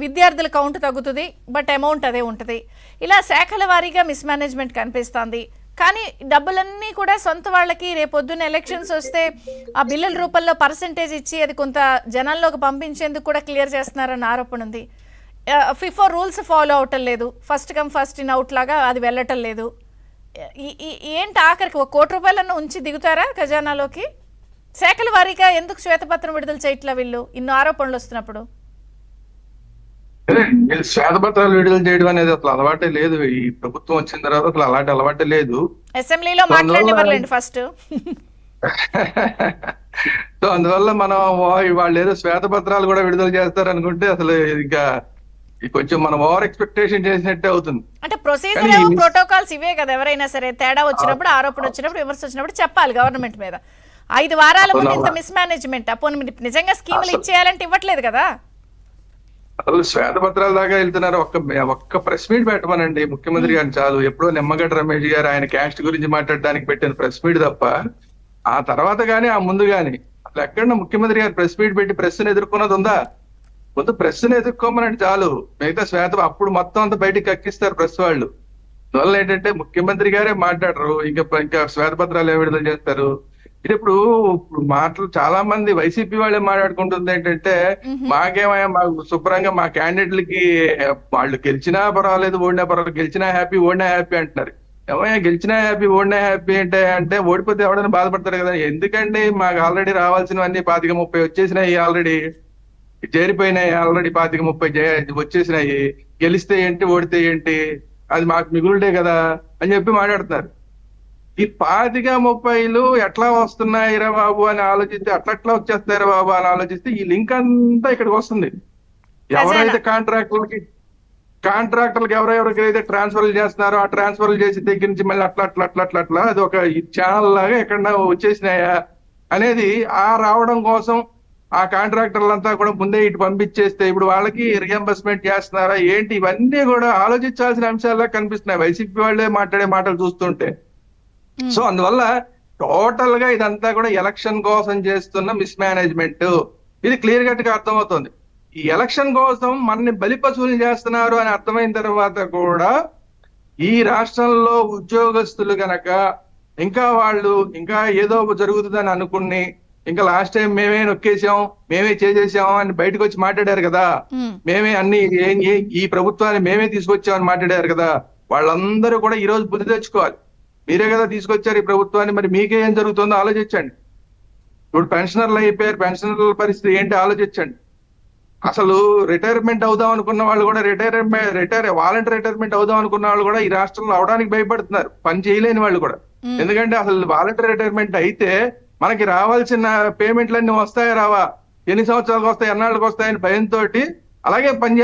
విద్యార్థుల కౌంట్ తగ్గుతుంది, but amount అదే ఉంటుంది. ఇలా శాఖల వారీగా మిస్మేనేజ్మెంట్ కనిపిస్తుంది. కానీ డబ్బులన్నీ కూడా సొంత వాళ్ళకి రేపొద్దున్న ఎలక్షన్స్ వస్తే ఆ బిల్లుల రూపంలో పర్సంటేజ్ ఇచ్చి అది కొంత జనాల్లోకి పంపించేందుకు కూడా క్లియర్ చేస్తున్నారన్న ఆరోపణ ఉంది. ఫిఫో రూల్స్ ఫాలో అవటం లేదు, first come first in out లాగా అది వెళ్ళటం లేదు. ఏంటి ఆఖరికి ₹1 కోటి ఉంచి దిగుతారా ఖజానాలోకి? శాఖల వారీగా ఎందుకు శ్వేతపత్రం విడుదల చేయట్లా వీళ్ళు ఇన్ని ఆరోపణలు వస్తున్నప్పుడు? శ్వేతపత్రాలు విడుదల చేయడం అనేది అసలు అలవాటే లేదు. ఈ ప్రభుత్వం వచ్చిన తర్వాత అసలు అలాంటి అలవాటే లేదు. అసెంబ్లీలో మాట్లాడేవాళ్ళండి ఫస్ట్. సో అందువల్ల మనం వాళ్ళు ఏదో శ్వేతపత్రాలు కూడా విడుదల చేస్తారు అనుకుంటే అసలు ఇంకా కొంచెం మనం ఓవర్ ఎక్స్పెక్టేషన్ చేసినట్టే అవుతుంది. అంటే ప్రొసీజర్ ప్రోటోకాల్స్ ఇవే కదా. ఎవరైనా సరే తేడా వచ్చినప్పుడు, ఆరోపణ వచ్చినప్పుడు, విమర్శ వచ్చినప్పుడు చెప్పాలి గవర్నమెంట్ మీద. 5 వారాల ముందు ఇంత మిస్మేనేజ్మెంట్ అపోన్ నిజంగా స్కీములు ఇచ్చేయాలంటే ఇవ్వట్లేదు కదా. అసలు శ్వేతపత్రాల దాకా వెళ్తున్నారు. ఒక్క ప్రెస్ మీట్ పెట్టమనండి ముఖ్యమంత్రి గారిని చాలు. ఎప్పుడో నిమ్మగడ్డ రమేష్ గారు ఆయన క్యాస్ట్ గురించి మాట్లాడడానికి పెట్టిన ప్రెస్ మీట్ తప్ప ఆ తర్వాత గానీ ఆ ముందు గానీ అసలు ఎక్కడ ముఖ్యమంత్రి గారు ప్రెస్ మీట్ పెట్టి ప్రెస్ ని ఎదుర్కొన్నది ఉందా? ముందు ప్రెస్ ని ఎదుర్కోమనండి చాలు. మిగతా అప్పుడు మొత్తం అంతా బయటికి కక్కిస్తారు ప్రెస్ వాళ్ళు. అందువల్ల ఏంటంటే ముఖ్యమంత్రి గారే మాట్లాడరు, ఇంకా శ్వేతపత్రాలు ఏం విడుదల చేస్తారు? ఇది ఇప్పుడు మాటలు చాలా మంది వైసీపీ వాళ్ళే మాట్లాడుకుంటుంది ఏంటంటే మాకేమయ్యా, మాకు శుభ్రంగా మా క్యాండిడేట్లకి వాళ్ళు గెలిచినా పర్వాలేదు, ఓడినా పర్వాలేదు, గెలిచినా హ్యాపీ, ఓడినా హ్యాపీ అంటున్నారు. ఏమయ్యా గెలిచినా హ్యాపీ, ఓడినా హ్యాపీ అంటే ఓడిపోతే ఎవడైనా బాధపడతారు కదా. ఎందుకండి మాకు ఆల్రెడీ రావాల్సినవన్నీ 25-30 వచ్చేసినాయి, ఆల్రెడీ చేరిపోయినాయి, ఆల్రెడీ 25-30 వచ్చేసినాయి. గెలిస్తే ఏంటి, ఓడితే ఏంటి, అది మాకు మిగులుడే కదా అని చెప్పి మాట్లాడుతున్నారు. ఈ 25-30 ఎట్లా వస్తున్నాయిరా బాబు అని ఆలోచిస్తే, అట్లా వచ్చేస్తారా బాబు అని ఆలోచిస్తే ఈ లింక్ అంతా ఇక్కడికి వస్తుంది. ఎవరైతే కాంట్రాక్టర్లకు ఎవరెవరికైతే ట్రాన్స్ఫర్లు చేస్తున్నారో ఆ ట్రాన్స్ఫర్లు చేసి దగ్గర నుంచి మళ్ళీ అట్లా అది ఒక ఛానల్ లాగా ఎక్కడన్నా వచ్చేసినాయా అనేది ఆ రావడం కోసం ఆ కాంట్రాక్టర్లంతా కూడా ముందే ఇటు పంపించేస్తే ఇప్పుడు వాళ్ళకి రియంబర్స్మెంట్ చేస్తున్నారా ఏంటి, ఇవన్నీ కూడా ఆలోచించాల్సిన అంశాల్లా కనిపిస్తున్నాయి వైసీపీ వాళ్ళే మాట్లాడే మాటలు చూస్తుంటే. సో అందువల్ల టోటల్ గా ఇదంతా కూడా ఎలక్షన్ కోసం చేస్తున్న మిస్మేనేజ్మెంట్, ఇది క్లియర్ కట్ గా అర్థమవుతుంది. ఈ ఎలక్షన్ కోసం మనని బలిపశువులు చేస్తున్నారు అని అర్థమైన తర్వాత కూడా ఈ రాష్ట్రంలో ఉద్యోగస్తులు గనక ఇంకా ఏదో జరుగుతుందని అనుకుని ఇంకా లాస్ట్ టైం మేమే నొక్కేసాం, మేమే చేసేసాం అని బయటకు వచ్చి మాట్లాడారు కదా, మేమే అన్ని ఈ ప్రభుత్వాన్ని మేమే తీసుకొచ్చామని మాట్లాడారు కదా, వాళ్ళందరూ కూడా ఈ రోజు బుద్ధి తెచ్చుకోవాలి. మీరే కదా తీసుకొచ్చారు ఈ ప్రభుత్వాన్ని, మరి మీకే ఏం జరుగుతుందో ఆలోచించండి. ఇప్పుడు పెన్షనర్లు అయిపోయారు, పెన్షనర్ల పరిస్థితి ఏంటి ఆలోచించండి. అసలు రిటైర్మెంట్ అవుదాం అనుకున్న వాళ్ళు కూడా వాలంటీర్ రిటైర్మెంట్ అవుదాం అనుకున్న వాళ్ళు కూడా ఈ రాష్ట్రంలో అవడానికి భయపడుతున్నారు, పని చేయలేని వాళ్ళు కూడా. ఎందుకంటే అసలు వాలంటీర్ రిటైర్మెంట్ అయితే మనకి రావాల్సిన పేమెంట్లన్నీ వస్తాయా రావా, ఎన్ని సంవత్సరాలకు వస్తాయి, ఎన్నాళ్ళకి వస్తాయని భయంతో అలాగే పనిచేస్తారు.